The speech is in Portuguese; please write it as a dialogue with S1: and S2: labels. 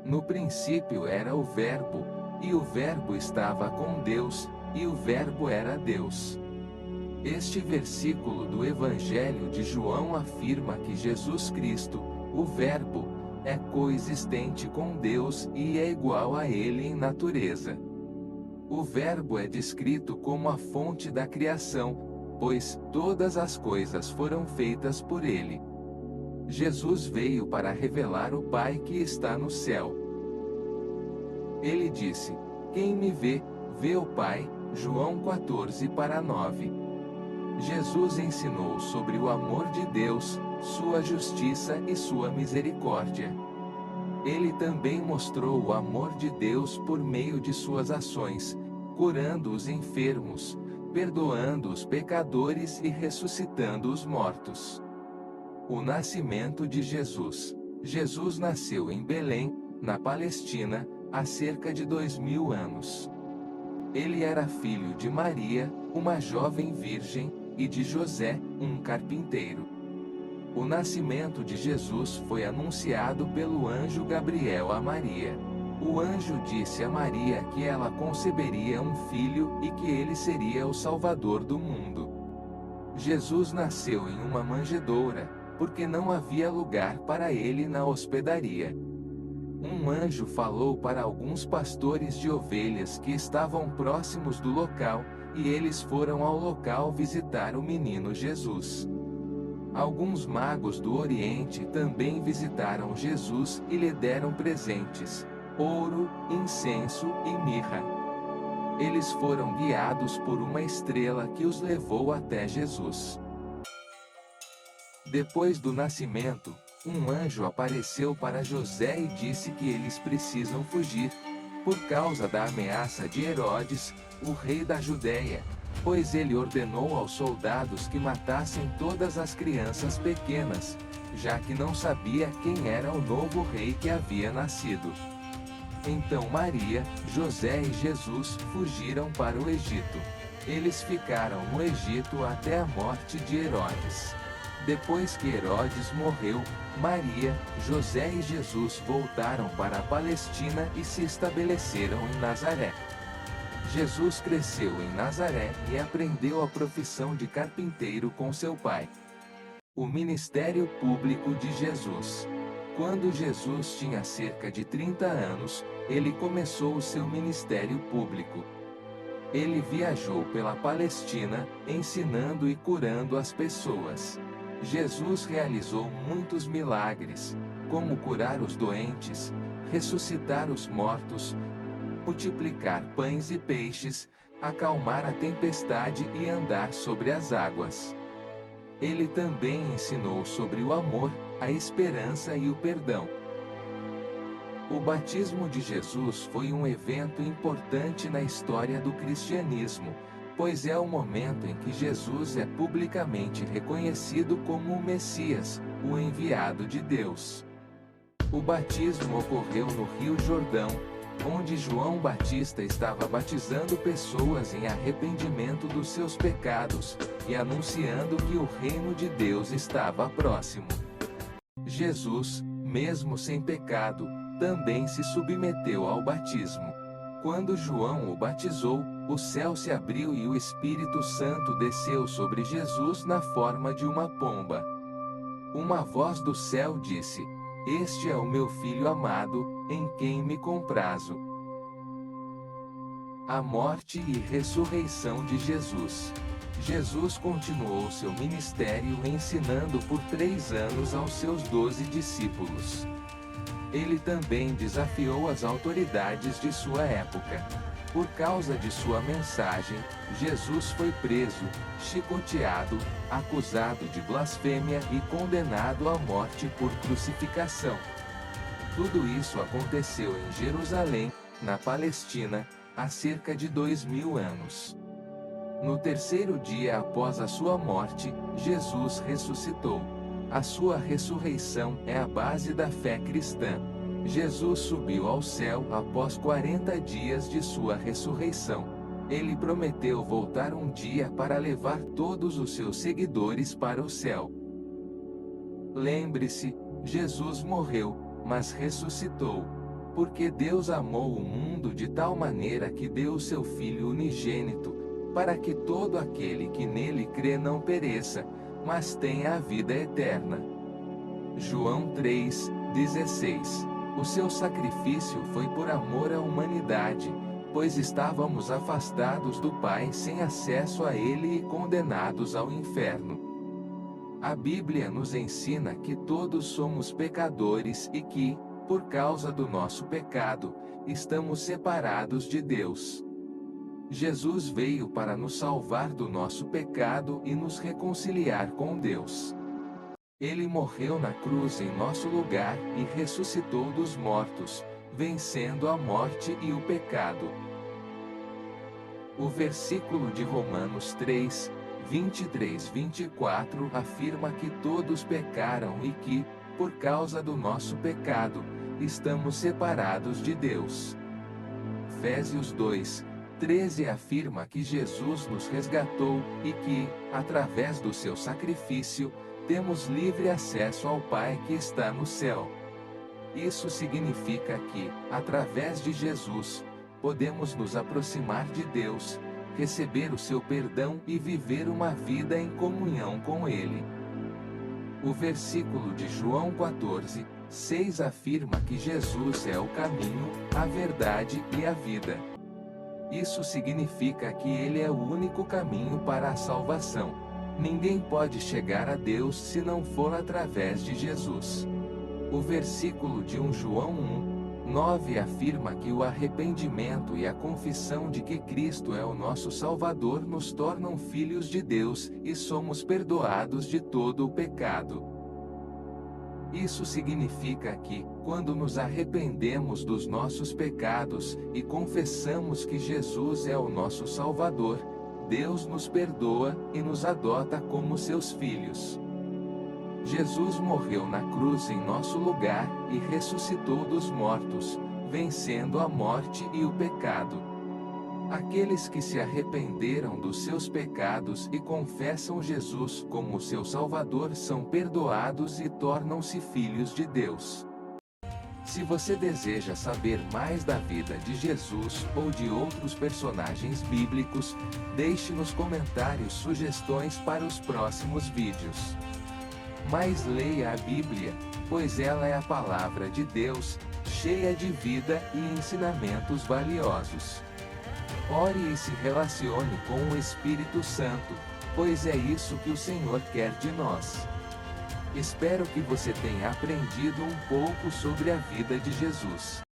S1: No princípio era o Verbo, e o Verbo estava com Deus, e o Verbo era Deus. Este versículo do Evangelho de João afirma que Jesus Cristo, o Verbo, é coexistente com Deus e é igual a Ele em natureza. O Verbo é descrito como a fonte da criação, pois todas as coisas foram feitas por Ele. Jesus veio para revelar o Pai que está no céu. Ele disse: "Quem me vê, vê o Pai", João 14:9. Jesus ensinou sobre o amor de Deus, sua justiça e sua misericórdia. Ele também mostrou o amor de Deus por meio de suas ações, curando os enfermos, perdoando os pecadores e ressuscitando os mortos. O nascimento de Jesus. Jesus nasceu em Belém, na Palestina, há cerca de 2000 anos. Ele era filho de Maria, uma jovem virgem, e de José, um carpinteiro. O nascimento de Jesus foi anunciado pelo anjo Gabriel a Maria. O anjo disse a Maria que ela conceberia um filho e que ele seria o Salvador do mundo. Jesus nasceu em uma manjedoura, porque não havia lugar para ele na hospedaria. Um anjo falou para alguns pastores de ovelhas que estavam próximos do local, e eles foram ao local visitar o menino Jesus. Alguns magos do Oriente também visitaram Jesus e lhe deram presentes: ouro, incenso e mirra. Eles foram guiados por uma estrela que os levou até Jesus. Depois do nascimento, um anjo apareceu para José e disse que eles precisam fugir, por causa da ameaça de Herodes, o rei da Judéia, pois ele ordenou aos soldados que matassem todas as crianças pequenas, já que não sabia quem era o novo rei que havia nascido. Então Maria, José e Jesus fugiram para o Egito. Eles ficaram no Egito até a morte de Herodes. Depois que Herodes morreu, Maria, José e Jesus voltaram para a Palestina e se estabeleceram em Nazaré. Jesus cresceu em Nazaré e aprendeu a profissão de carpinteiro com seu pai. O ministério público de Jesus. Quando Jesus tinha cerca de 30 anos, ele começou o seu ministério público. Ele viajou pela Palestina, ensinando e curando as pessoas. Jesus realizou muitos milagres, como curar os doentes, ressuscitar os mortos, multiplicar pães e peixes, acalmar a tempestade e andar sobre as águas. Ele também ensinou sobre o amor, a esperança e o perdão. O batismo de Jesus foi um evento importante na história do cristianismo, pois é o momento em que Jesus é publicamente reconhecido como o Messias, o enviado de Deus. O batismo ocorreu no Rio Jordão, onde João Batista estava batizando pessoas em arrependimento dos seus pecados, e anunciando que o reino de Deus estava próximo. Jesus, mesmo sem pecado, também se submeteu ao batismo. Quando João o batizou, o céu se abriu e o Espírito Santo desceu sobre Jesus na forma de uma pomba. Uma voz do céu disse: "Este é o meu filho amado, em quem me comprazo." A morte e ressurreição de Jesus. Jesus continuou seu ministério ensinando por 3 anos aos seus 12 discípulos. Ele também desafiou as autoridades de sua época. Por causa de sua mensagem, Jesus foi preso, chicoteado, acusado de blasfêmia e condenado à morte por crucificação. Tudo isso aconteceu em Jerusalém, na Palestina, há cerca de 2000 anos. No terceiro dia após a sua morte, Jesus ressuscitou. A sua ressurreição é a base da fé cristã. Jesus subiu ao céu após 40 dias de sua ressurreição. Ele prometeu voltar um dia para levar todos os seus seguidores para o céu. Lembre-se, Jesus morreu, mas ressuscitou. Porque Deus amou o mundo de tal maneira que deu o seu Filho unigênito, para que todo aquele que nele crê não pereça, mas tenha a vida eterna. João 3:16. O seu sacrifício foi por amor à humanidade, pois estávamos afastados do Pai sem acesso a Ele e condenados ao inferno. A Bíblia nos ensina que todos somos pecadores e que, por causa do nosso pecado, estamos separados de Deus. Jesus veio para nos salvar do nosso pecado e nos reconciliar com Deus. Ele morreu na cruz em nosso lugar e ressuscitou dos mortos, vencendo a morte e o pecado. O versículo de Romanos 3:23-24 afirma que todos pecaram e que, por causa do nosso pecado, estamos separados de Deus. Efésios 2:13 afirma que Jesus nos resgatou e que, através do seu sacrifício, temos livre acesso ao Pai que está no céu. Isso significa que, através de Jesus, podemos nos aproximar de Deus, receber o seu perdão e viver uma vida em comunhão com Ele. O versículo de João 14:6 afirma que Jesus é o caminho, a verdade e a vida. Isso significa que Ele é o único caminho para a salvação. Ninguém pode chegar a Deus se não for através de Jesus. O versículo de 1 João 1:9 afirma que o arrependimento e a confissão de que Cristo é o nosso Salvador nos tornam filhos de Deus e somos perdoados de todo o pecado. Isso significa que, quando nos arrependemos dos nossos pecados e confessamos que Jesus é o nosso Salvador, Deus nos perdoa e nos adota como seus filhos. Jesus morreu na cruz em nosso lugar e ressuscitou dos mortos, vencendo a morte e o pecado. Aqueles que se arrependeram dos seus pecados e confessam Jesus como seu Salvador são perdoados e tornam-se filhos de Deus. Se você deseja saber mais da vida de Jesus ou de outros personagens bíblicos, deixe nos comentários sugestões para os próximos vídeos. Mas leia a Bíblia, pois ela é a palavra de Deus, cheia de vida e ensinamentos valiosos. Ore e se relacione com o Espírito Santo, pois é isso que o Senhor quer de nós. Espero que você tenha aprendido um pouco sobre a vida de Jesus.